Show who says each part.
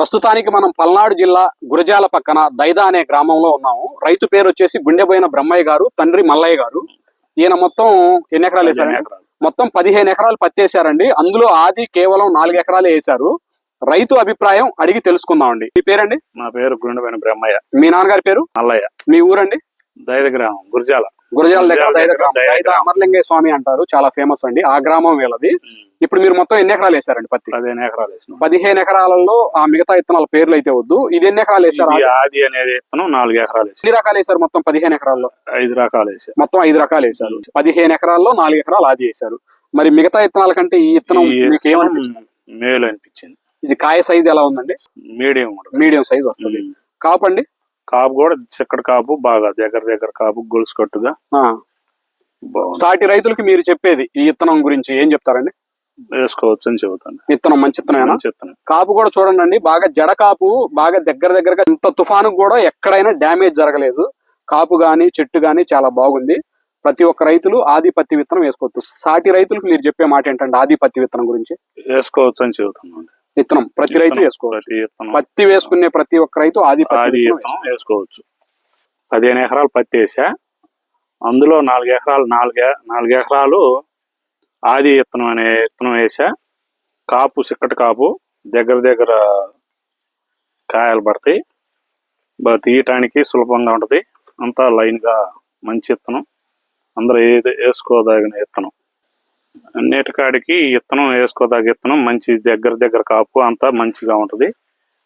Speaker 1: ప్రస్తుతానికి మనం పల్నాడు జిల్లా గురజాల పక్కన దైదా అనే గ్రామంలో ఉన్నాము. రైతు పేరు వచ్చేసి గుండెబోయిన బ్రహ్మయ్య గారు, తండ్రి మల్లయ్య గారు. ఈయన మొత్తం ఎన్ని ఎకరాలు వేశారండి? మొత్తం 15 ఎకరాలు పత్తి వేశారండి. అందులో ఆది కేవలం 4 ఎకరాలే వేశారు. రైతు అభిప్రాయం అడిగి తెలుసుకుందామండి. మీ పేరండి?
Speaker 2: నా పేరు గుండెబోయిన బ్రహ్మయ్య.
Speaker 1: మీ నాన్నగారి పేరు?
Speaker 2: మల్లయ్య.
Speaker 1: మీ ఊరండి?
Speaker 2: దైదా గ్రామం, గురజాల.
Speaker 1: గురజాల దగ్గర దైదా గ్రామం. దైదా అమరలింగయ్య స్వామి అంటారు, చాలా ఫేమస్ అండి ఆ గ్రామం వీళ్ళది. ఇప్పుడు మీరు మొత్తం ఎన్ని ఎకరాలు వేశారండి పత్తి?
Speaker 2: 15 ఎకరాలు వేసిన.
Speaker 1: 15 ఎకరాలలో ఆ మిగతా విత్తనాల పేర్లు అయితే వద్దు. ఇది ఎన్ని ఎకరాలు వేశారు?
Speaker 2: ఆది అనేది విత్తనం 4 ఎకరాలు వేసారు.
Speaker 1: ఎన్ని రకాలు వేశారు మొత్తం 15 ఎకరాల్లో?
Speaker 2: 5 రకాలు వేసారు.
Speaker 1: మొత్తం 5 రకాలు వేశారు. 15 ఎకరాల్లో 4 ఎకరాలు ఆది వేశారు. మరి మిగతా విత్తనాల కంటే ఈ విత్తనం మీకు ఏమనిపించింది?
Speaker 2: మేలు అనిపించింది.
Speaker 1: ఇది కాయ సైజ్ ఎలా ఉందండి? మీడియం సైజ్ వస్తుంది. కాపు అండి?
Speaker 2: కాపు కూడా చిక్కటి కాపు, బాగా దగ్గర కాపు, గొలుసు కట్టుగా.
Speaker 1: సాటి రైతులకి మీరు చెప్పేది ఈ విత్తనం గురించి ఏం చెప్తారండి?
Speaker 2: వేసుకోవచ్చు అని చెబుతాను.
Speaker 1: విత్తనం మంచి విత్తనమేనా? కాపు కూడా చూడండి, బాగా జడ కాపు, బాగా దగ్గరగా ఇంత తుఫాను కూడా ఎక్కడైనా డ్యామేజ్ జరగలేదు. కాపు గాని చెట్టు గాని చాలా బాగుంది. ప్రతి ఒక్క రైతులు ఆది పత్తి విత్తనం వేసుకోవచ్చు. సాటి రైతులకు మీరు చెప్పే మాట ఏంటంటే ఆది పత్తి విత్తనం గురించి?
Speaker 2: వేసుకోవచ్చు అని చెబుతున్నాను.
Speaker 1: విత్తనం ప్రతి రైతు వేసుకోవచ్చు. పత్తి వేసుకునే ప్రతి ఒక్క రైతు ఆది పత్తి విత్తనం వేసుకోవచ్చు.
Speaker 2: 15 ఎకరాలు పత్తి వేసా. అందులో 4 ఎకరాలు ఆది విత్తనం అనే విత్తనం వేసా. కాపు చిక్కటి కాపు, దగ్గర కాయలు పడతాయి. తీయటానికి సులభంగా ఉంటది. అంతా లైన్ గా మంచి విత్తనం. అందరూ ఏది వేసుకోదగిన విత్తనం. అన్నిటికాడికి విత్తనం వేసుకోదగ్గ విత్తనం. మంచి దగ్గర కాపు అంతా మంచిగా ఉంటది.